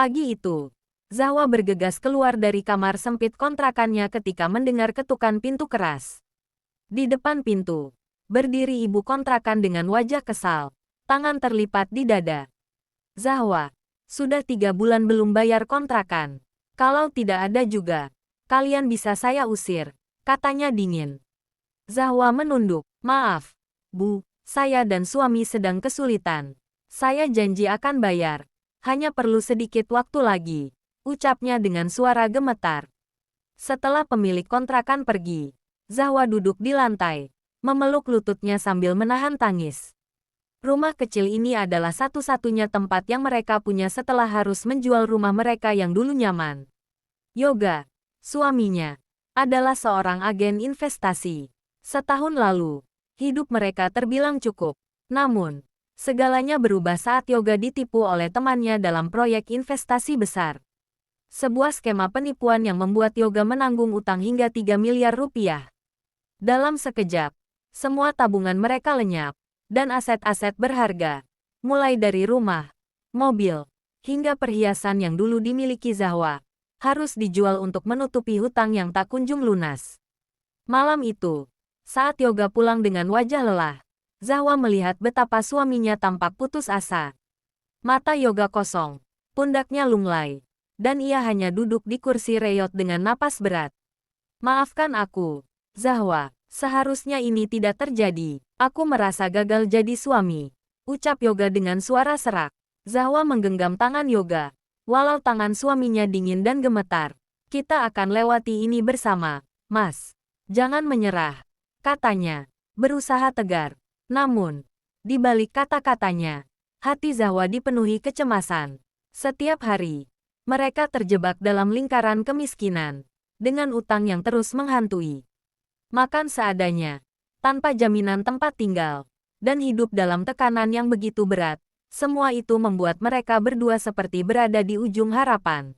Pagi itu, Zahwa bergegas keluar dari kamar sempit kontrakannya ketika mendengar ketukan pintu keras. Di depan pintu, berdiri ibu kontrakan dengan wajah kesal, tangan terlipat di dada. Zahwa, sudah 3 bulan belum bayar kontrakan. Kalau tidak ada juga, kalian bisa saya usir, katanya dingin. Zahwa menunduk, maaf, Bu, saya dan suami sedang kesulitan. Saya janji akan bayar. Hanya perlu sedikit waktu lagi, ucapnya dengan suara gemetar. Setelah pemilik kontrakan pergi, Zahwa duduk di lantai, memeluk lututnya sambil menahan tangis. Rumah kecil ini adalah satu-satunya tempat yang mereka punya setelah harus menjual rumah mereka yang dulu nyaman. Yoga, suaminya, adalah seorang agen investasi. Setahun lalu, hidup mereka terbilang cukup. Namun, segalanya berubah saat Yoga ditipu oleh temannya dalam proyek investasi besar. Sebuah skema penipuan yang membuat Yoga menanggung utang hingga 3 miliar rupiah. Dalam sekejap, semua tabungan mereka lenyap, dan aset-aset berharga, mulai dari rumah, mobil, hingga perhiasan yang dulu dimiliki Zahwa, harus dijual untuk menutupi hutang yang tak kunjung lunas. Malam itu, saat Yoga pulang dengan wajah lelah, Zahwa melihat betapa suaminya tampak putus asa. Mata Yoga kosong, pundaknya lunglai, dan ia hanya duduk di kursi reyot dengan napas berat. Maafkan aku, Zahwa, seharusnya ini tidak terjadi. Aku merasa gagal jadi suami, ucap Yoga dengan suara serak. Zahwa menggenggam tangan Yoga, walau tangan suaminya dingin dan gemetar. Kita akan lewati ini bersama, Mas. Jangan menyerah, katanya, berusaha tegar. Namun, di balik kata-katanya, hati Zahwa dipenuhi kecemasan. Setiap hari, mereka terjebak dalam lingkaran kemiskinan, dengan utang yang terus menghantui. Makan seadanya, tanpa jaminan tempat tinggal, dan hidup dalam tekanan yang begitu berat. Semua itu membuat mereka berdua seperti berada di ujung harapan.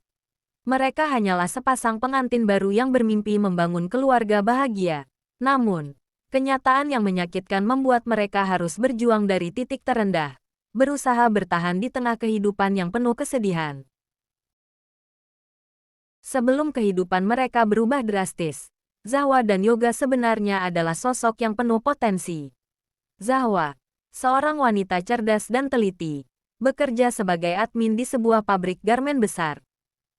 Mereka hanyalah sepasang pengantin baru yang bermimpi membangun keluarga bahagia. Namun, kenyataan yang menyakitkan membuat mereka harus berjuang dari titik terendah, berusaha bertahan di tengah kehidupan yang penuh kesedihan. Sebelum kehidupan mereka berubah drastis, Zahwa dan Yoga sebenarnya adalah sosok yang penuh potensi. Zahwa, seorang wanita cerdas dan teliti, bekerja sebagai admin di sebuah pabrik garmen besar.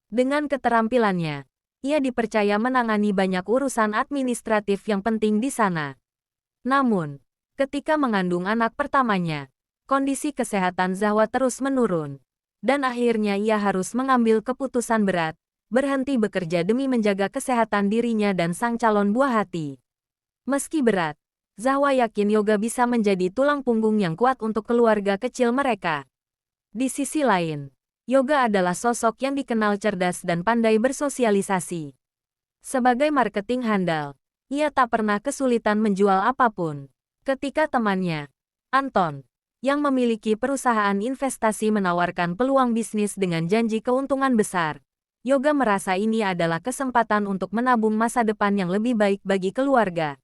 Dengan keterampilannya, ia dipercaya menangani banyak urusan administratif yang penting di sana. Namun, ketika mengandung anak pertamanya, kondisi kesehatan Zahwa terus menurun, dan akhirnya ia harus mengambil keputusan berat, berhenti bekerja demi menjaga kesehatan dirinya dan sang calon buah hati. Meski berat, Zahwa yakin Yoga bisa menjadi tulang punggung yang kuat untuk keluarga kecil mereka. Di sisi lain, Yoga adalah sosok yang dikenal cerdas dan pandai bersosialisasi. Sebagai marketing handal, ia tak pernah kesulitan menjual apapun. Ketika temannya, Anton, yang memiliki perusahaan investasi menawarkan peluang bisnis dengan janji keuntungan besar, Yoga merasa ini adalah kesempatan untuk menabung masa depan yang lebih baik bagi keluarga.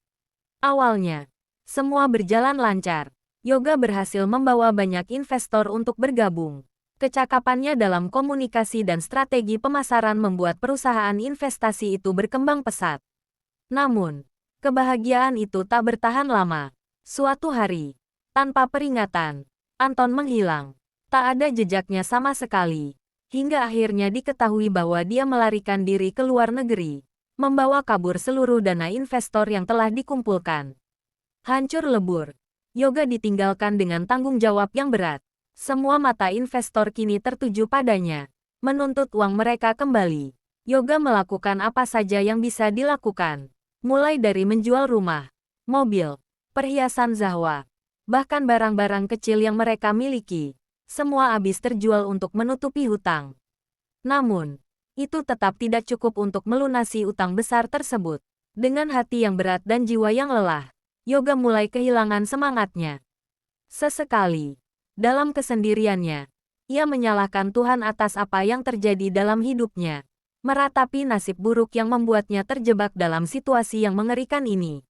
Awalnya, semua berjalan lancar. Yoga berhasil membawa banyak investor untuk bergabung. Kecakapannya dalam komunikasi dan strategi pemasaran membuat perusahaan investasi itu berkembang pesat. Namun, kebahagiaan itu tak bertahan lama. Suatu hari, tanpa peringatan, Anton menghilang. Tak ada jejaknya sama sekali. Hingga akhirnya diketahui bahwa dia melarikan diri ke luar negeri, membawa kabur seluruh dana investor yang telah dikumpulkan. Hancur lebur, Yoga ditinggalkan dengan tanggung jawab yang berat. Semua mata investor kini tertuju padanya, menuntut uang mereka kembali. Yoga melakukan apa saja yang bisa dilakukan, mulai dari menjual rumah, mobil, perhiasan Zahwa, bahkan barang-barang kecil yang mereka miliki. Semua habis terjual untuk menutupi hutang. Namun, itu tetap tidak cukup untuk melunasi utang besar tersebut. Dengan hati yang berat dan jiwa yang lelah, Yoga mulai kehilangan semangatnya. Sesekali, dalam kesendiriannya, ia menyalahkan Tuhan atas apa yang terjadi dalam hidupnya, meratapi nasib buruk yang membuatnya terjebak dalam situasi yang mengerikan ini.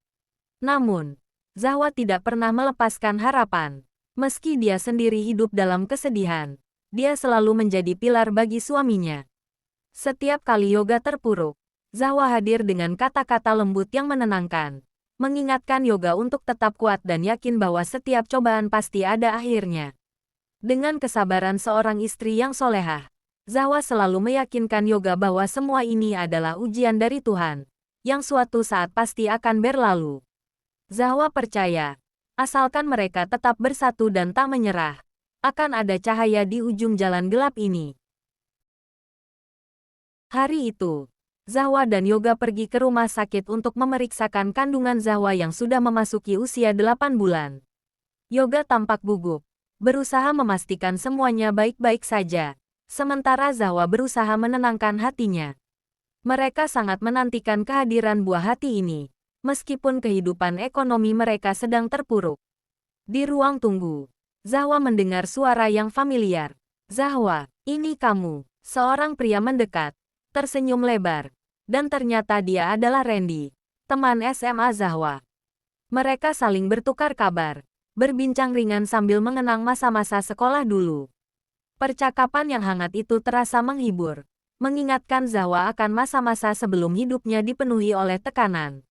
Namun, Zahwa tidak pernah melepaskan harapan. Meski dia sendiri hidup dalam kesedihan, Dia selalu menjadi pilar bagi suaminya. Setiap kali Yoga terpuruk, Zahwa hadir dengan kata-kata lembut yang menenangkan, mengingatkan Yoga untuk tetap kuat dan yakin bahwa setiap cobaan pasti ada akhirnya. Dengan kesabaran seorang istri yang solehah, Zahwa selalu meyakinkan Yoga bahwa semua ini adalah ujian dari Tuhan, yang suatu saat pasti akan berlalu. Zahwa percaya, asalkan mereka tetap bersatu dan tak menyerah, akan ada cahaya di ujung jalan gelap ini. Hari itu, Zahwa dan Yoga pergi ke rumah sakit untuk memeriksakan kandungan Zahwa yang sudah memasuki usia 8 bulan. Yoga tampak gugup, berusaha memastikan semuanya baik-baik saja, sementara Zahwa berusaha menenangkan hatinya. Mereka sangat menantikan kehadiran buah hati ini, meskipun kehidupan ekonomi mereka sedang terpuruk. Di ruang tunggu, Zahwa mendengar suara yang familiar. "Zahwa, ini kamu." Seorang pria mendekat, tersenyum lebar, dan ternyata dia adalah Randy, teman SMA Zahwa. Mereka saling bertukar kabar, berbincang ringan sambil mengenang masa-masa sekolah dulu. Percakapan yang hangat itu terasa menghibur, mengingatkan Zahwa akan masa-masa sebelum hidupnya dipenuhi oleh tekanan.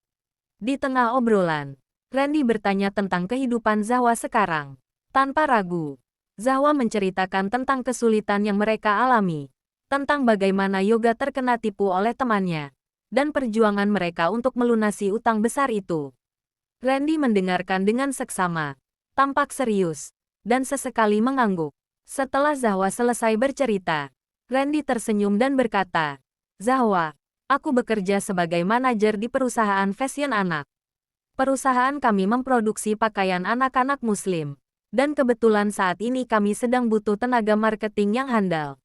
Di tengah obrolan, Randy bertanya tentang kehidupan Zahwa sekarang. Tanpa ragu, Zahwa menceritakan tentang kesulitan yang mereka alami, tentang bagaimana Yoga terkena tipu oleh temannya, dan perjuangan mereka untuk melunasi utang besar itu. Randy mendengarkan dengan seksama, tampak serius, dan sesekali mengangguk. Setelah Zahwa selesai bercerita, Randy tersenyum dan berkata, "Zahwa, aku bekerja sebagai manajer di perusahaan fashion anak. Perusahaan kami memproduksi pakaian anak-anak Muslim, dan kebetulan saat ini kami sedang butuh tenaga marketing yang handal.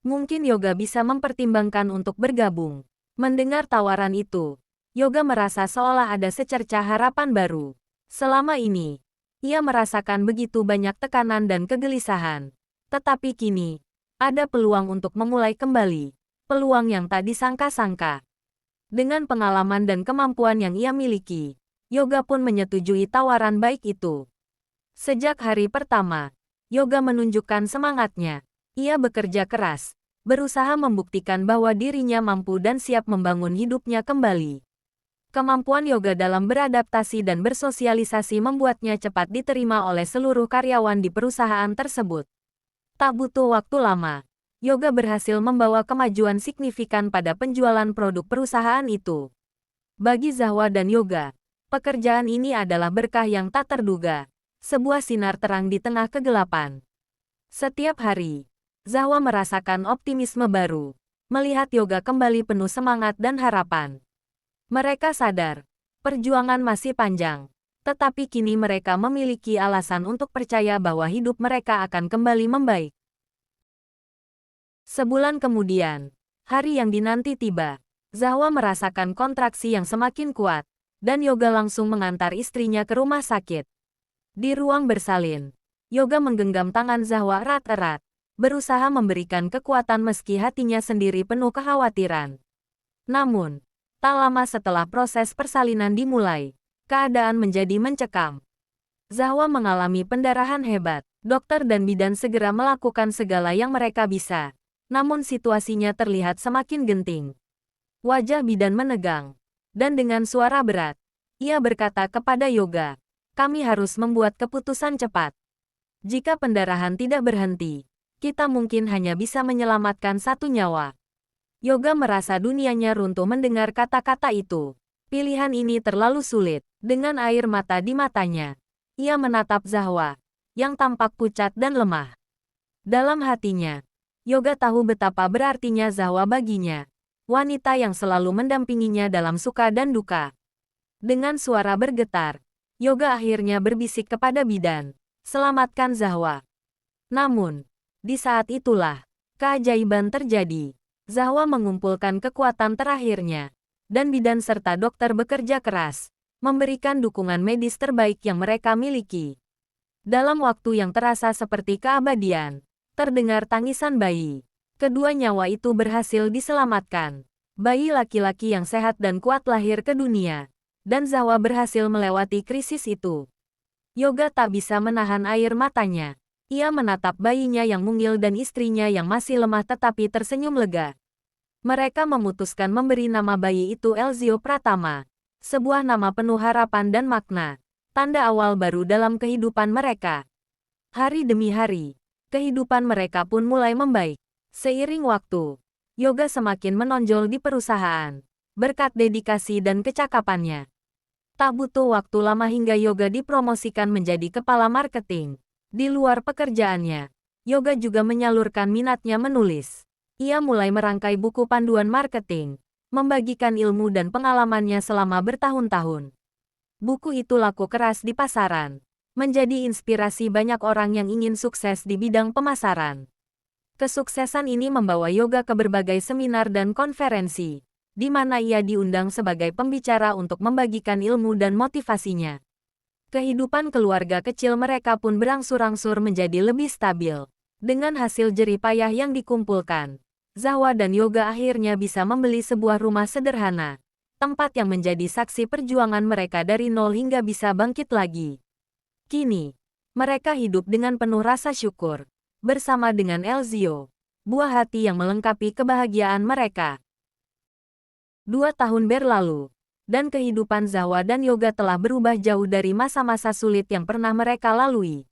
Mungkin Yoga bisa mempertimbangkan untuk bergabung." Mendengar tawaran itu, Yoga merasa seolah ada secercah harapan baru. Selama ini, ia merasakan begitu banyak tekanan dan kegelisahan. Tetapi kini, ada peluang untuk memulai kembali. Peluang yang tak disangka-sangka. Dengan pengalaman dan kemampuan yang ia miliki, Yoga pun menyetujui tawaran baik itu. Sejak hari pertama, Yoga menunjukkan semangatnya. Ia bekerja keras, berusaha membuktikan bahwa dirinya mampu dan siap membangun hidupnya kembali. Kemampuan Yoga dalam beradaptasi dan bersosialisasi membuatnya cepat diterima oleh seluruh karyawan di perusahaan tersebut. Tak butuh waktu lama, Yoga berhasil membawa kemajuan signifikan pada penjualan produk perusahaan itu. Bagi Zahwa dan Yoga, pekerjaan ini adalah berkah yang tak terduga. Sebuah sinar terang di tengah kegelapan. Setiap hari, Zahwa merasakan optimisme baru, melihat Yoga kembali penuh semangat dan harapan. Mereka sadar, perjuangan masih panjang, tetapi kini mereka memiliki alasan untuk percaya bahwa hidup mereka akan kembali membaik. Sebulan kemudian, hari yang dinanti tiba. Zahwa merasakan kontraksi yang semakin kuat, dan Yoga langsung mengantar istrinya ke rumah sakit. Di ruang bersalin, Yoga menggenggam tangan Zahwa erat-erat, berusaha memberikan kekuatan meski hatinya sendiri penuh kekhawatiran. Namun, tak lama setelah proses persalinan dimulai, keadaan menjadi mencekam. Zahwa mengalami pendarahan hebat. Dokter dan bidan segera melakukan segala yang mereka bisa, namun situasinya terlihat semakin genting. Wajah bidan menegang, dan dengan suara berat, ia berkata kepada Yoga, "Kami harus membuat keputusan cepat. Jika pendarahan tidak berhenti, kita mungkin hanya bisa menyelamatkan satu nyawa." Yoga merasa dunianya runtuh mendengar kata-kata itu. Pilihan ini terlalu sulit. Dengan air mata di matanya, ia menatap Zahwa, yang tampak pucat dan lemah. Dalam hatinya, Yoga tahu betapa berartinya Zahwa baginya, wanita yang selalu mendampinginya dalam suka dan duka. Dengan suara bergetar, Yoga akhirnya berbisik kepada bidan, "Selamatkan Zahwa." Namun, di saat itulah, keajaiban terjadi. Zahwa mengumpulkan kekuatan terakhirnya, dan bidan serta dokter bekerja keras, memberikan dukungan medis terbaik yang mereka miliki. Dalam waktu yang terasa seperti keabadian, terdengar tangisan bayi. Kedua nyawa itu berhasil diselamatkan. Bayi laki-laki yang sehat dan kuat lahir ke dunia, dan Zahwa berhasil melewati krisis itu. Yoga tak bisa menahan air matanya. Ia menatap bayinya yang mungil dan istrinya yang masih lemah tetapi tersenyum lega. Mereka memutuskan memberi nama bayi itu Elzio Pratama. Sebuah nama penuh harapan dan makna. Tanda awal baru dalam kehidupan mereka. Hari demi hari, kehidupan mereka pun mulai membaik. Seiring waktu, Yoga semakin menonjol di perusahaan. Berkat dedikasi dan kecakapannya. Tak butuh waktu lama hingga Yoga dipromosikan menjadi kepala marketing. Di luar pekerjaannya, Yoga juga menyalurkan minatnya menulis. Ia mulai merangkai buku panduan marketing, membagikan ilmu dan pengalamannya selama bertahun-tahun. Buku itu laku keras di pasaran, menjadi inspirasi banyak orang yang ingin sukses di bidang pemasaran. Kesuksesan ini membawa Yoga ke berbagai seminar dan konferensi, di mana ia diundang sebagai pembicara untuk membagikan ilmu dan motivasinya. Kehidupan keluarga kecil mereka pun berangsur-angsur menjadi lebih stabil. Dengan hasil jerih payah yang dikumpulkan, Zahwa dan Yoga akhirnya bisa membeli sebuah rumah sederhana, tempat yang menjadi saksi perjuangan mereka dari nol hingga bisa bangkit lagi. Kini, mereka hidup dengan penuh rasa syukur, bersama dengan Elzio, buah hati yang melengkapi kebahagiaan mereka. 2 tahun berlalu, dan kehidupan Zahwa dan Yoga telah berubah jauh dari masa-masa sulit yang pernah mereka lalui.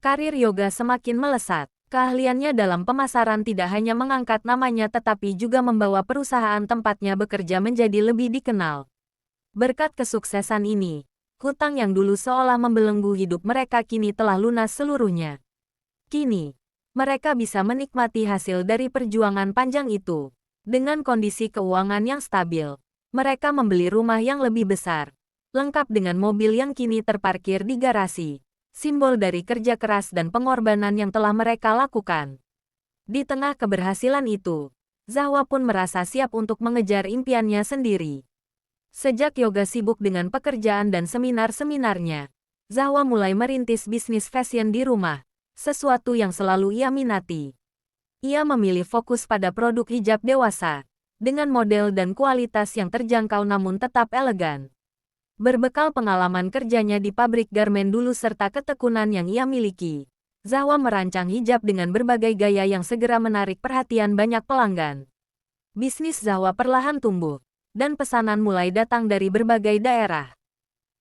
Karir Yoga semakin melesat. Keahliannya dalam pemasaran tidak hanya mengangkat namanya tetapi juga membawa perusahaan tempatnya bekerja menjadi lebih dikenal. Berkat kesuksesan ini, hutang yang dulu seolah membelenggu hidup mereka kini telah lunas seluruhnya. Kini, mereka bisa menikmati hasil dari perjuangan panjang itu. Dengan kondisi keuangan yang stabil, mereka membeli rumah yang lebih besar, lengkap dengan mobil yang kini terparkir di garasi. Simbol dari kerja keras dan pengorbanan yang telah mereka lakukan. Di tengah keberhasilan itu, Zahwa pun merasa siap untuk mengejar impiannya sendiri. Sejak Yoga sibuk dengan pekerjaan dan seminar-seminarnya, Zahwa mulai merintis bisnis fashion di rumah, sesuatu yang selalu ia minati. Ia memilih fokus pada produk hijab dewasa, dengan model dan kualitas yang terjangkau namun tetap elegan. Berbekal pengalaman kerjanya di pabrik garmen dulu serta ketekunan yang ia miliki, Zahwa merancang hijab dengan berbagai gaya yang segera menarik perhatian banyak pelanggan. Bisnis Zahwa perlahan tumbuh, dan pesanan mulai datang dari berbagai daerah.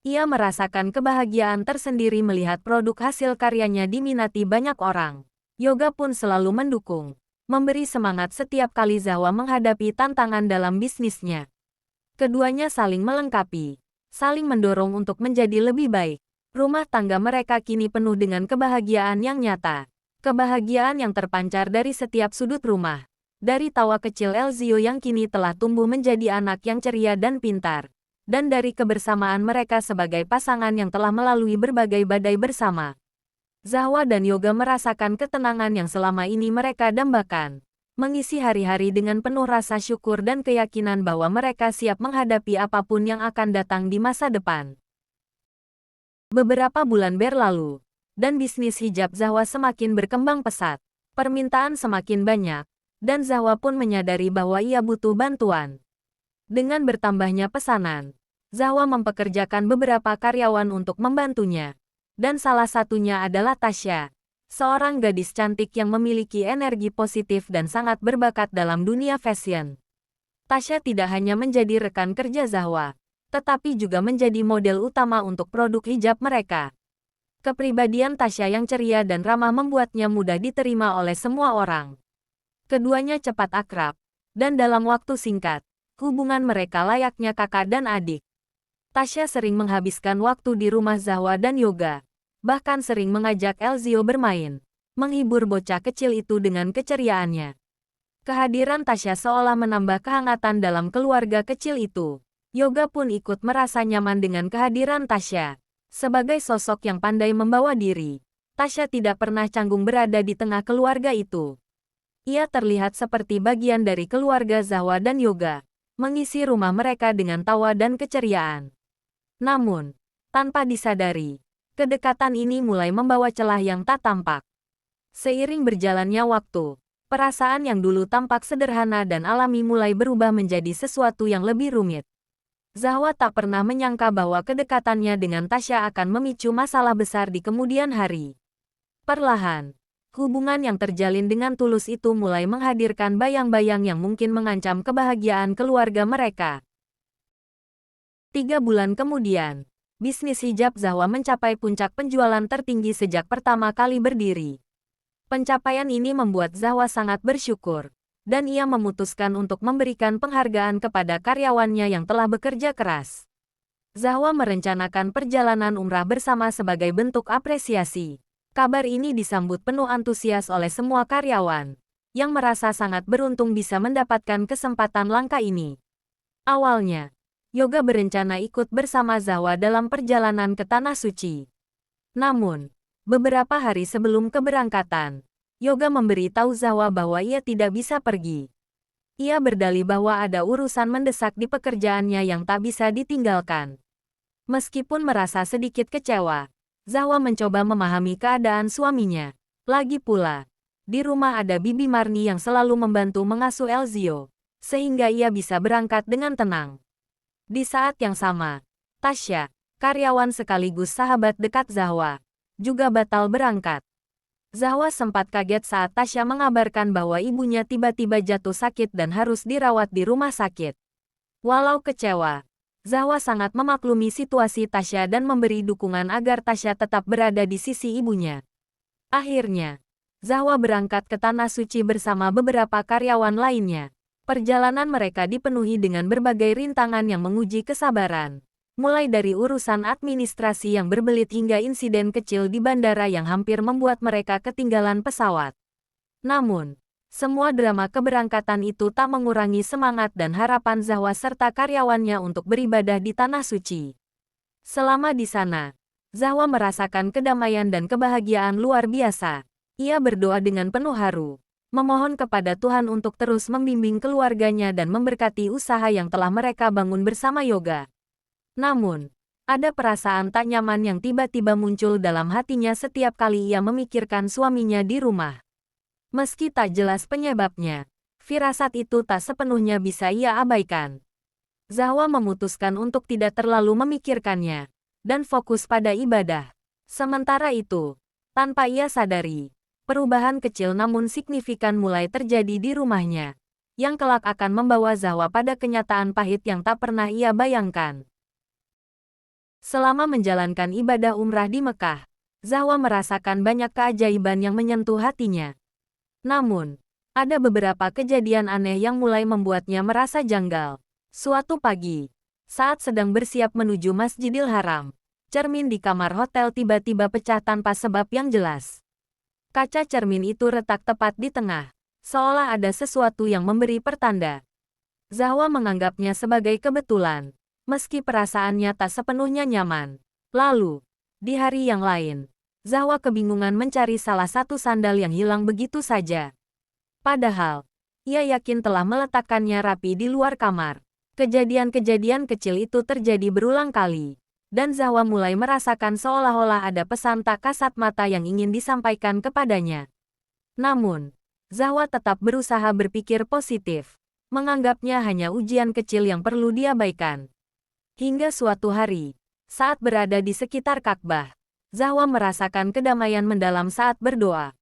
Ia merasakan kebahagiaan tersendiri melihat produk hasil karyanya diminati banyak orang. Yoga pun selalu mendukung, memberi semangat setiap kali Zahwa menghadapi tantangan dalam bisnisnya. Keduanya saling melengkapi, saling mendorong untuk menjadi lebih baik. Rumah tangga mereka kini penuh dengan kebahagiaan yang nyata. Kebahagiaan yang terpancar dari setiap sudut rumah. Dari tawa kecil Elzio yang kini telah tumbuh menjadi anak yang ceria dan pintar. Dan dari kebersamaan mereka sebagai pasangan yang telah melalui berbagai badai bersama. Zahwa dan Yoga merasakan ketenangan yang selama ini mereka dambakan. Mengisi hari-hari dengan penuh rasa syukur dan keyakinan bahwa mereka siap menghadapi apapun yang akan datang di masa depan. Beberapa bulan berlalu, dan bisnis hijab Zahwa semakin berkembang pesat. Permintaan semakin banyak, dan Zahwa pun menyadari bahwa ia butuh bantuan. Dengan bertambahnya pesanan, Zahwa mempekerjakan beberapa karyawan untuk membantunya. Dan salah satunya adalah Tasya. Seorang gadis cantik yang memiliki energi positif dan sangat berbakat dalam dunia fashion. Tasya tidak hanya menjadi rekan kerja Zahwa, tetapi juga menjadi model utama untuk produk hijab mereka. Kepribadian Tasya yang ceria dan ramah membuatnya mudah diterima oleh semua orang. Keduanya cepat akrab, dan dalam waktu singkat, hubungan mereka layaknya kakak dan adik. Tasya sering menghabiskan waktu di rumah Zahwa dan Yoga. Bahkan sering mengajak Elzio bermain, menghibur bocah kecil itu dengan keceriaannya. Kehadiran Tasya seolah menambah kehangatan dalam keluarga kecil itu. Yoga pun ikut merasa nyaman dengan kehadiran Tasya. Sebagai sosok yang pandai membawa diri, Tasya tidak pernah canggung berada di tengah keluarga itu. Ia terlihat seperti bagian dari keluarga Zahwa dan Yoga, mengisi rumah mereka dengan tawa dan keceriaan. Namun, tanpa disadari, kedekatan ini mulai membawa celah yang tak tampak. Seiring berjalannya waktu, perasaan yang dulu tampak sederhana dan alami mulai berubah menjadi sesuatu yang lebih rumit. Zahwa tak pernah menyangka bahwa kedekatannya dengan Tasya akan memicu masalah besar di kemudian hari. Perlahan, hubungan yang terjalin dengan tulus itu mulai menghadirkan bayang-bayang yang mungkin mengancam kebahagiaan keluarga mereka. 3 bulan kemudian, bisnis hijab Zahwa mencapai puncak penjualan tertinggi sejak pertama kali berdiri. Pencapaian ini membuat Zahwa sangat bersyukur, dan ia memutuskan untuk memberikan penghargaan kepada karyawannya yang telah bekerja keras. Zahwa merencanakan perjalanan umrah bersama sebagai bentuk apresiasi. Kabar ini disambut penuh antusias oleh semua karyawan, yang merasa sangat beruntung bisa mendapatkan kesempatan langka ini. Awalnya, Yoga berencana ikut bersama Zahwa dalam perjalanan ke Tanah Suci. Namun, beberapa hari sebelum keberangkatan, Yoga memberi tahu Zahwa bahwa ia tidak bisa pergi. Ia berdalih bahwa ada urusan mendesak di pekerjaannya yang tak bisa ditinggalkan. Meskipun merasa sedikit kecewa, Zahwa mencoba memahami keadaan suaminya. Lagi pula, di rumah ada Bibi Marni yang selalu membantu mengasuh Elzio, sehingga ia bisa berangkat dengan tenang. Di saat yang sama, Tasya, karyawan sekaligus sahabat dekat Zahwa, juga batal berangkat. Zahwa sempat kaget saat Tasya mengabarkan bahwa ibunya tiba-tiba jatuh sakit dan harus dirawat di rumah sakit. Walau kecewa, Zahwa sangat memaklumi situasi Tasya dan memberi dukungan agar Tasya tetap berada di sisi ibunya. Akhirnya, Zahwa berangkat ke Tanah Suci bersama beberapa karyawan lainnya. Perjalanan mereka dipenuhi dengan berbagai rintangan yang menguji kesabaran. Mulai dari urusan administrasi yang berbelit hingga insiden kecil di bandara yang hampir membuat mereka ketinggalan pesawat. Namun, semua drama keberangkatan itu tak mengurangi semangat dan harapan Zahwa serta karyawannya untuk beribadah di Tanah Suci. Selama di sana, Zahwa merasakan kedamaian dan kebahagiaan luar biasa. Ia berdoa dengan penuh haru, memohon kepada Tuhan untuk terus membimbing keluarganya dan memberkati usaha yang telah mereka bangun bersama Yoga. Namun, ada perasaan tak nyaman yang tiba-tiba muncul dalam hatinya setiap kali ia memikirkan suaminya di rumah. Meski tak jelas penyebabnya, firasat itu tak sepenuhnya bisa ia abaikan. Zahwa memutuskan untuk tidak terlalu memikirkannya, dan fokus pada ibadah. Sementara itu, tanpa ia sadari, perubahan kecil namun signifikan mulai terjadi di rumahnya, yang kelak akan membawa Zahwa pada kenyataan pahit yang tak pernah ia bayangkan. Selama menjalankan ibadah umrah di Mekah, Zahwa merasakan banyak keajaiban yang menyentuh hatinya. Namun, ada beberapa kejadian aneh yang mulai membuatnya merasa janggal. Suatu pagi, saat sedang bersiap menuju Masjidil Haram, cermin di kamar hotel tiba-tiba pecah tanpa sebab yang jelas. Kaca cermin itu retak tepat di tengah, seolah ada sesuatu yang memberi pertanda. Zahwa menganggapnya sebagai kebetulan, meski perasaannya tak sepenuhnya nyaman. Lalu, di hari yang lain, Zahwa kebingungan mencari salah satu sandal yang hilang begitu saja. Padahal, ia yakin telah meletakkannya rapi di luar kamar. Kejadian-kejadian kecil itu terjadi berulang kali, dan Zahwa mulai merasakan seolah-olah ada pesan tak kasat mata yang ingin disampaikan kepadanya. Namun, Zahwa tetap berusaha berpikir positif, menganggapnya hanya ujian kecil yang perlu diabaikan. Hingga suatu hari, saat berada di sekitar Ka'bah, Zahwa merasakan kedamaian mendalam saat berdoa.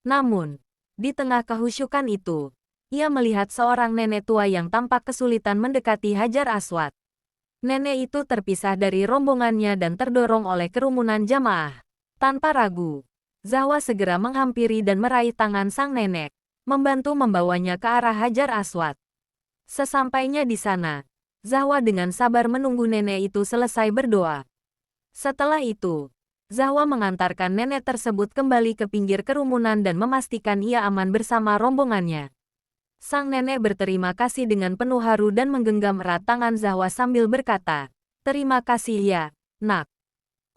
Namun, di tengah kehusyukan itu, ia melihat seorang nenek tua yang tampak kesulitan mendekati Hajar Aswad. Nenek itu terpisah dari rombongannya dan terdorong oleh kerumunan jamaah. Tanpa ragu, Zahwa segera menghampiri dan meraih tangan sang nenek, membantu membawanya ke arah Hajar Aswad. Sesampainya di sana, Zahwa dengan sabar menunggu nenek itu selesai berdoa. Setelah itu, Zahwa mengantarkan nenek tersebut kembali ke pinggir kerumunan dan memastikan ia aman bersama rombongannya. Sang nenek berterima kasih dengan penuh haru dan menggenggam erat tangan Zahwa sambil berkata, "Terima kasih ya, Nak.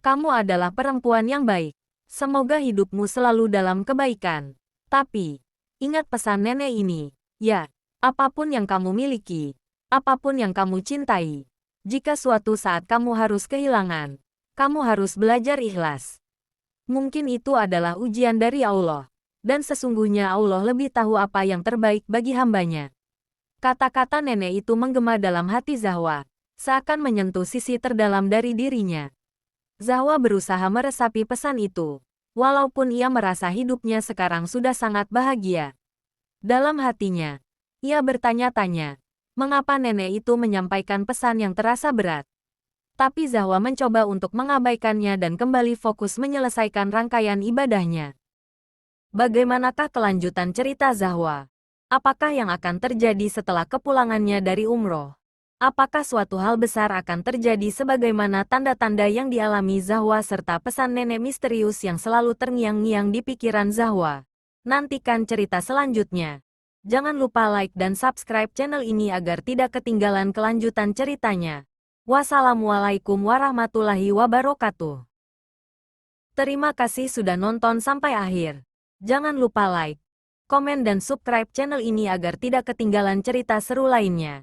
Kamu adalah perempuan yang baik. Semoga hidupmu selalu dalam kebaikan. Tapi, ingat pesan nenek ini, ya, apapun yang kamu miliki, apapun yang kamu cintai, jika suatu saat kamu harus kehilangan, kamu harus belajar ikhlas. Mungkin itu adalah ujian dari Allah, dan sesungguhnya Allah lebih tahu apa yang terbaik bagi hambanya." Kata-kata nenek itu menggema dalam hati Zahwa, seakan menyentuh sisi terdalam dari dirinya. Zahwa berusaha meresapi pesan itu, walaupun ia merasa hidupnya sekarang sudah sangat bahagia. Dalam hatinya, ia bertanya-tanya, mengapa nenek itu menyampaikan pesan yang terasa berat. Tapi Zahwa mencoba untuk mengabaikannya dan kembali fokus menyelesaikan rangkaian ibadahnya. Bagaimanakah kelanjutan cerita Zahwa? Apakah yang akan terjadi setelah kepulangannya dari umroh? Apakah suatu hal besar akan terjadi sebagaimana tanda-tanda yang dialami Zahwa serta pesan nenek misterius yang selalu terngiang-ngiang di pikiran Zahwa? Nantikan cerita selanjutnya. Jangan lupa like dan subscribe channel ini agar tidak ketinggalan kelanjutan ceritanya. Wassalamualaikum warahmatullahi wabarakatuh. Terima kasih sudah nonton sampai akhir. Jangan lupa like, komen dan subscribe channel ini agar tidak ketinggalan cerita seru lainnya.